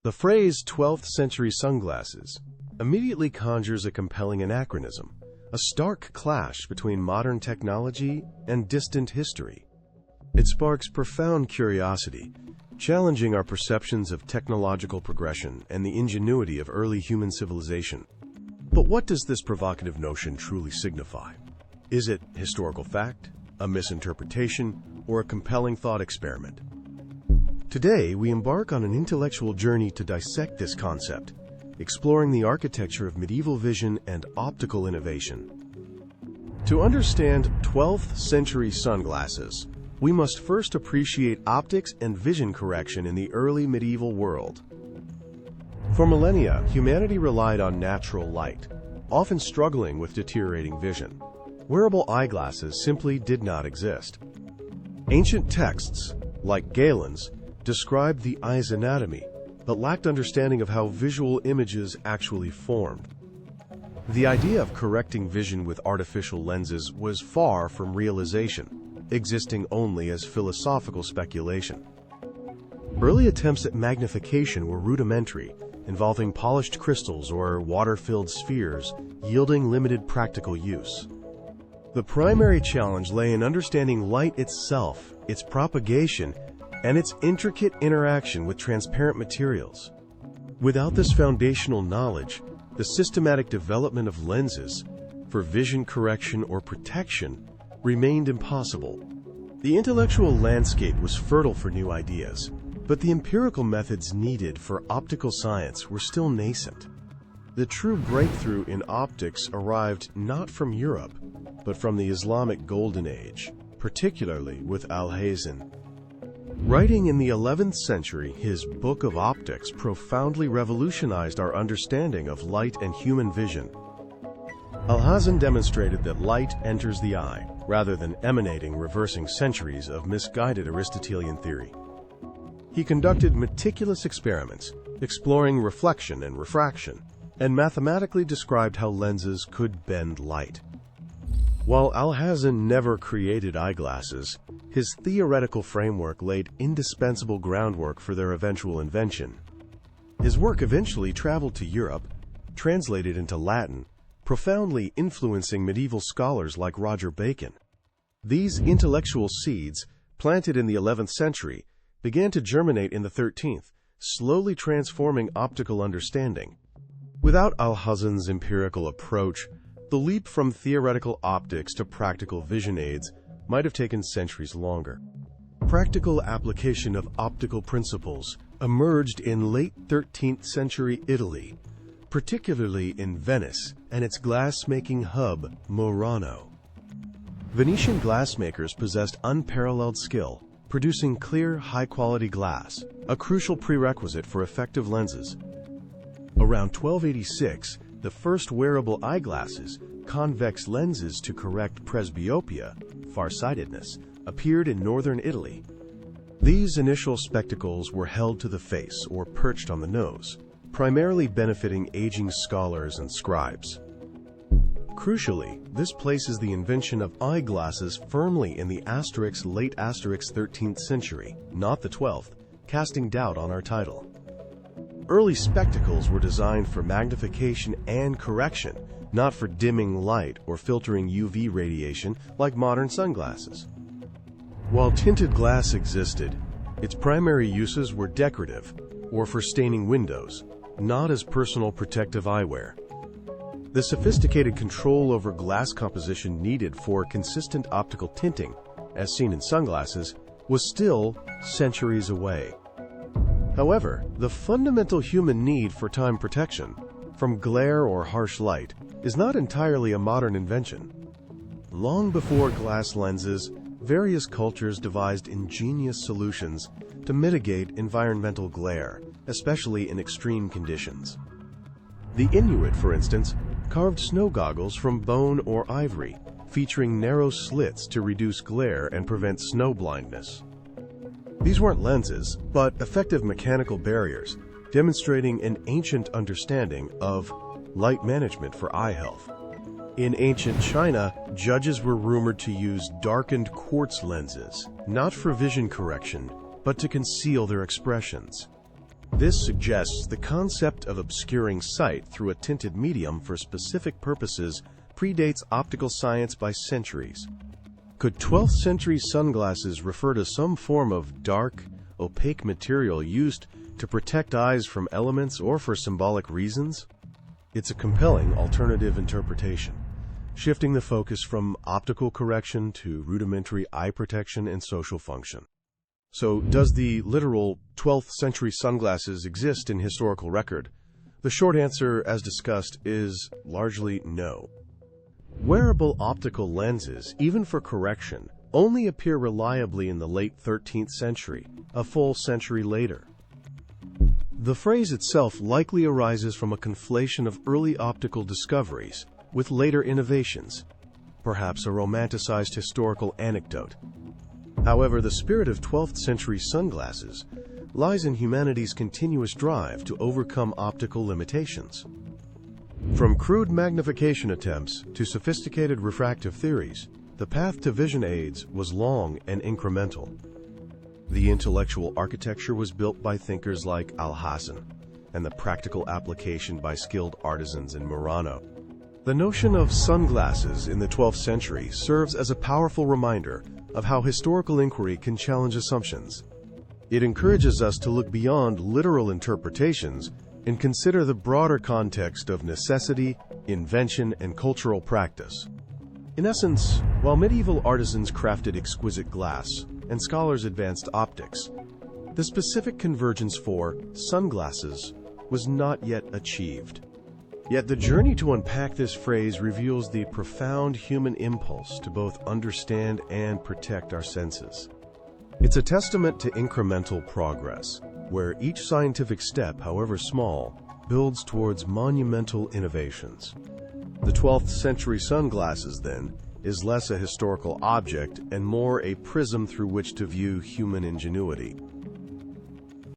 The phrase 12th century sunglasses immediately conjures a compelling anachronism, a stark clash between modern technology and distant history. It sparks profound curiosity, challenging our perceptions of technological progression and the ingenuity of early human civilization. But what does this provocative notion truly signify? Is it historical fact, a misinterpretation, or a compelling thought experiment? Today, we embark on an intellectual journey to dissect this concept, exploring the architecture of medieval vision and optical innovation. To understand 12th century sunglasses, we must first appreciate optics and vision correction in the early medieval world. For millennia, humanity relied on natural light, often struggling with deteriorating vision. Wearable eyeglasses simply did not exist. Ancient texts, like Galen's, described the eye's anatomy, but lacked understanding of how visual images actually formed. The idea of correcting vision with artificial lenses was far from realization, existing only as philosophical speculation. Early attempts at magnification were rudimentary, involving polished crystals or water-filled spheres, yielding limited practical use. The primary challenge lay in understanding light itself, its propagation, and its intricate interaction with transparent materials. Without this foundational knowledge, the systematic development of lenses for vision correction or protection remained impossible. The intellectual landscape was fertile for new ideas, but the empirical methods needed for optical science were still nascent. The true breakthrough in optics arrived not from Europe, but from the Islamic Golden Age, particularly with al-Haytham. Writing in the 11th century, his Book of Optics profoundly revolutionized our understanding of light and human vision. Al-Haytham demonstrated that light enters the eye, rather than emanating, reversing centuries of misguided Aristotelian theory. He conducted meticulous experiments, exploring reflection and refraction, and mathematically described how lenses could bend light. While al-Haytham never created eyeglasses, his theoretical framework laid indispensable groundwork for their eventual invention. His work eventually traveled to Europe, translated into Latin, profoundly influencing medieval scholars like Roger Bacon. These intellectual seeds, planted in the 11th century, began to germinate in the 13th, slowly transforming optical understanding. Without al-Haytham's empirical approach, the leap from theoretical optics to practical vision aids might have taken centuries longer. Practical application of optical principles emerged in late 13th century Italy, particularly in Venice and its glass-making hub, Murano. Venetian glassmakers possessed unparalleled skill, producing clear, high-quality glass, a crucial prerequisite for effective lenses. Around 1286, the first wearable eyeglasses, convex lenses to correct presbyopia, farsightedness, appeared in northern Italy. These initial spectacles were held to the face or perched on the nose, primarily benefiting aging scholars and scribes. Crucially, this places the invention of eyeglasses firmly in the late 13th century, not the 12th, casting doubt on our title. Early spectacles were designed for magnification and correction, not for dimming light or filtering UV radiation like modern sunglasses. While tinted glass existed, its primary uses were decorative or for staining windows, not as personal protective eyewear. The sophisticated control over glass composition needed for consistent optical tinting, as seen in sunglasses, was still centuries away. However, the fundamental human need for time protection, from glare or harsh light, is not entirely a modern invention. Long before glass lenses, various cultures devised ingenious solutions to mitigate environmental glare, especially in extreme conditions. The Inuit, for instance, carved snow goggles from bone or ivory, featuring narrow slits to reduce glare and prevent snow blindness. These weren't lenses, but effective mechanical barriers, demonstrating an ancient understanding of light management for eye health. In ancient China, judges were rumored to use darkened quartz lenses, not for vision correction, but to conceal their expressions. This suggests the concept of obscuring sight through a tinted medium for specific purposes predates optical science by centuries. Could 12th century sunglasses refer to some form of dark, opaque material used to protect eyes from elements or for symbolic reasons? It's a compelling alternative interpretation, shifting the focus from optical correction to rudimentary eye protection and social function. So, does the literal 12th century sunglasses exist in historical record? The short answer, as discussed, is largely no. Wearable optical lenses, even for correction, only appear reliably in the late 13th century, a full century later. The phrase itself likely arises from a conflation of early optical discoveries with later innovations, perhaps a romanticized historical anecdote. However, the spirit of 12th century sunglasses lies in humanity's continuous drive to overcome optical limitations. From crude magnification attempts to sophisticated refractive theories, the path to vision aids was long and incremental. The intellectual architecture was built by thinkers like al-Haytham, and the practical application by skilled artisans in Murano. The notion of sunglasses in the 12th century serves as a powerful reminder of how historical inquiry can challenge assumptions. It encourages us to look beyond literal interpretations and consider the broader context of necessity, invention, and cultural practice. In essence, while medieval artisans crafted exquisite glass and scholars advanced optics, the specific convergence for sunglasses was not yet achieved. Yet the journey to unpack this phrase reveals the profound human impulse to both understand and protect our senses. It's a testament to incremental progress, where each scientific step, however small, builds towards monumental innovations. The 12th century sunglasses, then, is less a historical object and more a prism through which to view human ingenuity.